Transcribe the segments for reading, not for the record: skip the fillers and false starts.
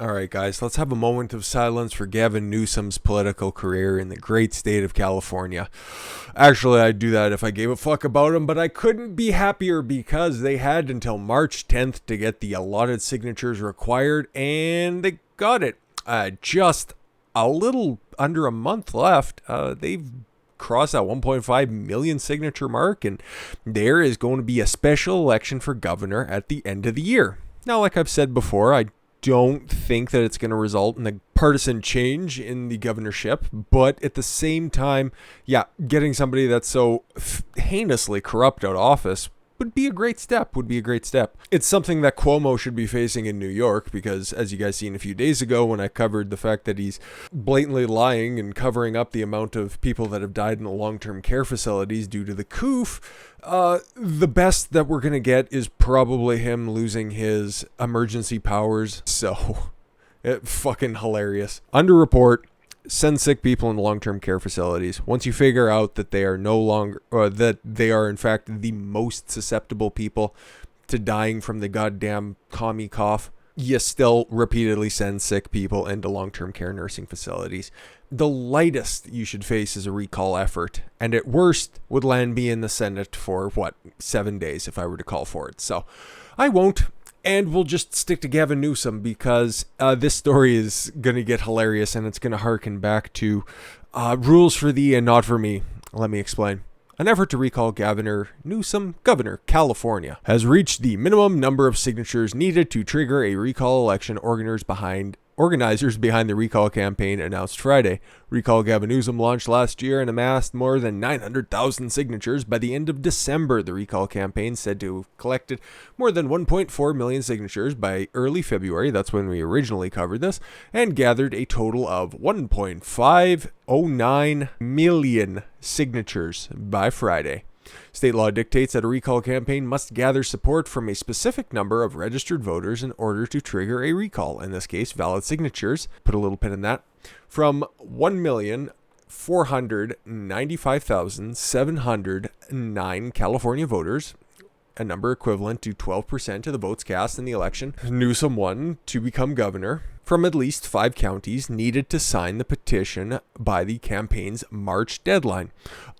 All right, guys, let's have a moment of silence for Gavin Newsom's political career in the great state of California. Actually, I'd do that if I gave a fuck about him, but I couldn't be happier because they had until March 10th to get the allotted signatures required, and they got it. Just a little under a month left. They've crossed that 1.5 million signature mark, and there is going to be a special election for governor at the end of the year. Now, like I've said before, I don't think that it's going to result in a partisan change in the governorship, but at the same time, yeah, getting somebody that's so heinously corrupt out of office would be a great step, It's something that Cuomo should be facing in New York because, as you guys seen a few days ago when I covered the fact that he's blatantly lying and covering up the amount of people that have died in the long-term care facilities due to the coup, the best that we're going to get is probably him losing his emergency powers. So, fucking hilarious. Under report, send sick people in long-term care facilities. Once you figure out that they are no longer, or that they are in fact the most susceptible people to dying from the goddamn commie cough, you still repeatedly send sick people into long-term care nursing facilities. The lightest you should face is a recall effort, and at worst would land me in the Senate for, 7 days if I were to call for it. So I won't. And we'll just stick to Gavin Newsom because this story is going to get hilarious and it's going to harken back to rules for thee and not for me. Let me explain. An effort to recall Governor Newsom, Governor California, has reached the minimum number of signatures needed to trigger a recall election. Organizers behind the recall campaign announced Friday. Recall Gavin Newsom launched last year and amassed more than 900,000 signatures by the end of December. The recall campaign said to have collected more than 1.4 million signatures by early February, that's when we originally covered this, and gathered a total of 1.509 million signatures by Friday. State law dictates that a recall campaign must gather support from a specific number of registered voters in order to trigger a recall. In this case, valid signatures, put a little pin in that, from 1,495,709 California voters, a number equivalent to 12% of the votes cast in the election Newsom won to become governor, from at least 5 counties needed to sign the petition by the campaign's March deadline.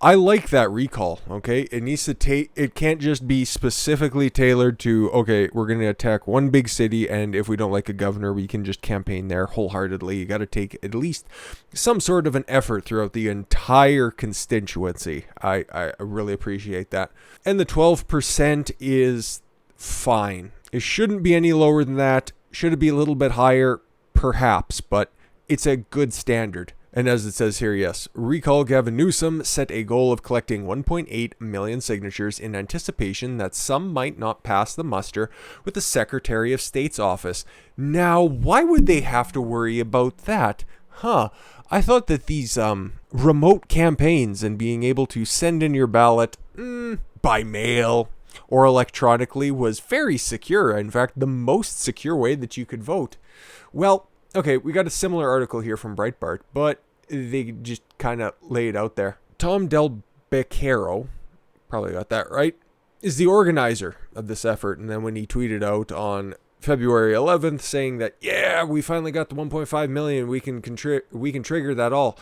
I like that recall, okay? It needs to it can't just be specifically tailored to, okay, we're going to attack one big city, and if we don't like a governor, we can just campaign there wholeheartedly. You got to take at least some sort of an effort throughout the entire constituency. I really appreciate that. And the 12% is fine. It shouldn't be any lower than that. Should it be a little bit higher? Perhaps, but it's a good standard. And as it says here, yes, recall Gavin Newsom set a goal of collecting 1.8 million signatures in anticipation that some might not pass the muster with the Secretary of State's office. Now, why would they have to worry about that? I thought that these remote campaigns and being able to send in your ballot by mail or electronically was very secure. In fact, the most secure way that you could vote. Well, okay, we got a similar article here from Breitbart, but they just kind of lay it out there. Tom Del Beccaro, probably got that right, is the organizer of this effort. And then when he tweeted out on February 11th saying that, yeah, we finally got the 1.5 million, we can trigger that all.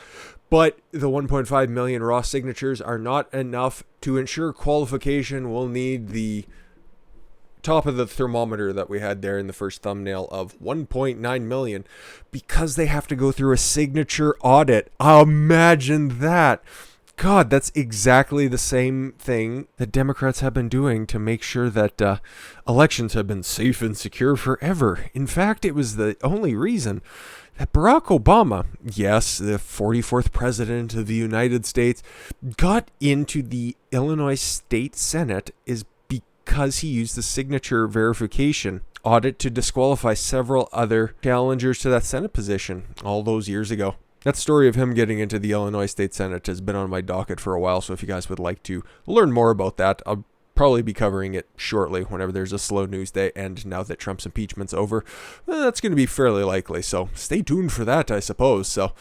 But the 1.5 million raw signatures are not enough. To ensure qualification, we'll need the top of the thermometer that we had there in the first thumbnail of 1.9 million because they have to go through a signature audit. Imagine that. God, that's exactly the same thing that Democrats have been doing to make sure that elections have been safe and secure forever. In fact, it was the only reason that Barack Obama, yes, the 44th president of the United States, got into the Illinois State Senate is because he used the signature verification audit to disqualify several other challengers to that Senate position all those years ago. That story of him getting into the Illinois State Senate has been on my docket for a while, so if you guys would like to learn more about that, I'll probably be covering it shortly whenever there's a slow news day, and now that Trump's impeachment's over, that's going to be fairly likely, so stay tuned for that, I suppose. So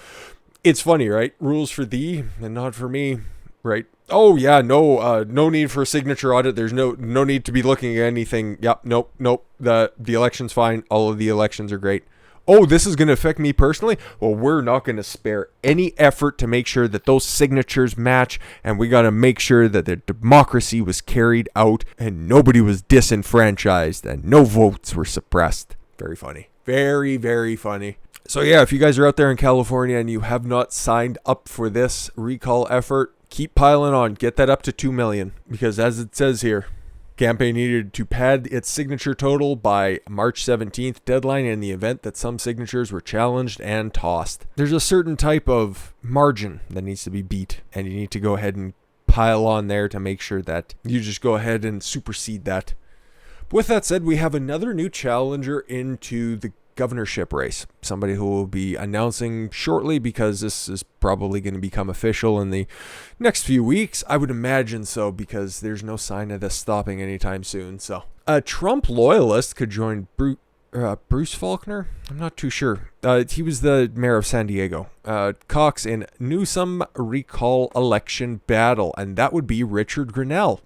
it's funny, right? Rules for thee and not for me, right? Oh yeah, no need for a signature audit. There's no need to be looking at anything. Yep, nope. The election's fine. All of the elections are great. oh, this is going to affect me personally. Well, we're not going to spare any effort to make sure that those signatures match, and we got to make sure that the democracy was carried out and nobody was disenfranchised and no votes were suppressed. Very funny. Very, very funny. So yeah, if you guys are out there in California and you have not signed up for this recall effort, keep piling on. Get that up to 2 million, because as it says here, campaign needed to pad its signature total by March 17th deadline in the event that some signatures were challenged and tossed. There's a certain type of margin that needs to be beat, and you need to go ahead and pile on there to make sure that you just go ahead and supersede that. But with that said, we have another new challenger into the governorship race, somebody who will be announcing shortly, because this is probably going to become official in the next few weeks. I would imagine so, because there's no sign of this stopping anytime soon. So a Trump loyalist could join Bruce Faulconer. I'm not too sure. He was the mayor of San Diego. Cox in Newsom recall election battle, and that would be Richard Grenell.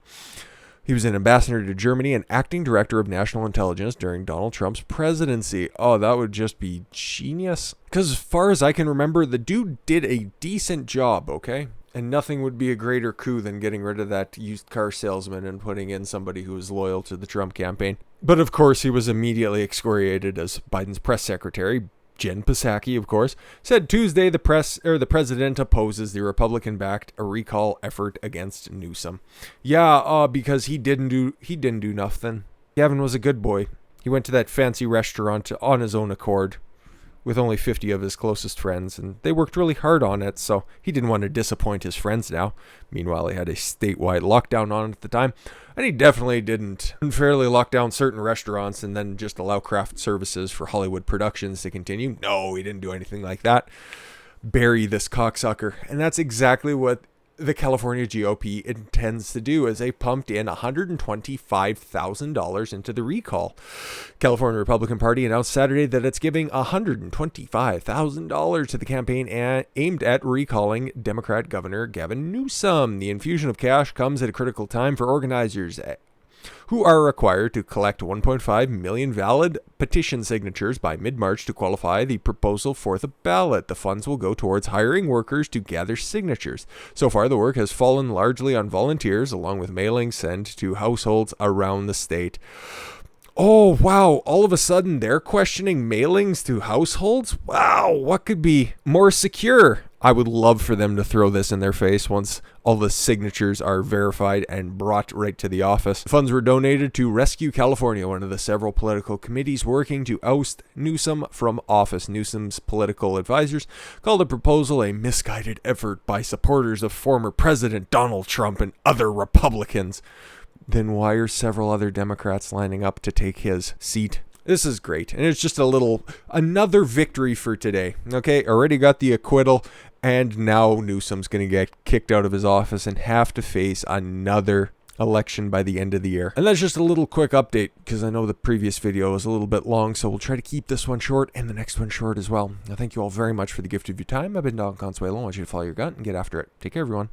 He was an ambassador to Germany and acting director of national intelligence during Donald Trump's presidency. Oh, that would just be genius. Because as far as I can remember, the dude did a decent job, okay? And nothing would be a greater coup than getting rid of that used car salesman and putting in somebody who was loyal to the Trump campaign. But of course, he was immediately excoriated as Biden's press secretary. Jen Psaki, of course, said Tuesday the president opposes the Republican-backed recall effort against Newsom. Yeah, because he didn't do nothing. Gavin was a good boy. He went to that fancy restaurant on his own accord with only 50 of his closest friends, and they worked really hard on it, so he didn't want to disappoint his friends now. Meanwhile, he had a statewide lockdown on at the time, and he definitely didn't unfairly lock down certain restaurants and then just allow craft services for Hollywood productions to continue. No, he didn't do anything like that. Bury this cocksucker. And that's exactly what the California GOP intends to do, as they pumped in $125,000 into the recall. California Republican Party announced Saturday that it's giving $125,000 to the campaign aimed at recalling Democrat Governor Gavin Newsom. The infusion of cash comes at a critical time for organizers who are required to collect 1.5 million valid petition signatures by mid-March to qualify the proposal for the ballot. The funds will go towards hiring workers to gather signatures. So far, the work has fallen largely on volunteers, along with mailings sent to households around the state. Oh, wow. All of a sudden, they're questioning mailings to households? Wow, what could be more secure? I would love for them to throw this in their face once all the signatures are verified and brought right to the office. Funds were donated to Rescue California, one of the several political committees working to oust Newsom from office. Newsom's political advisors called the proposal a misguided effort by supporters of former President Donald Trump and other Republicans. Then why are several other Democrats lining up to take his seat? This is great. And it's just another victory for today. Okay, already got the acquittal, and now Newsom's going to get kicked out of his office and have to face another election by the end of the year. And that's just a little quick update, because I know the previous video was a little bit long, so we'll try to keep this one short and the next one short as well. Now, thank you all very much for the gift of your time. I've been Don Consuelo. I want you to follow your gut and get after it. Take care, everyone.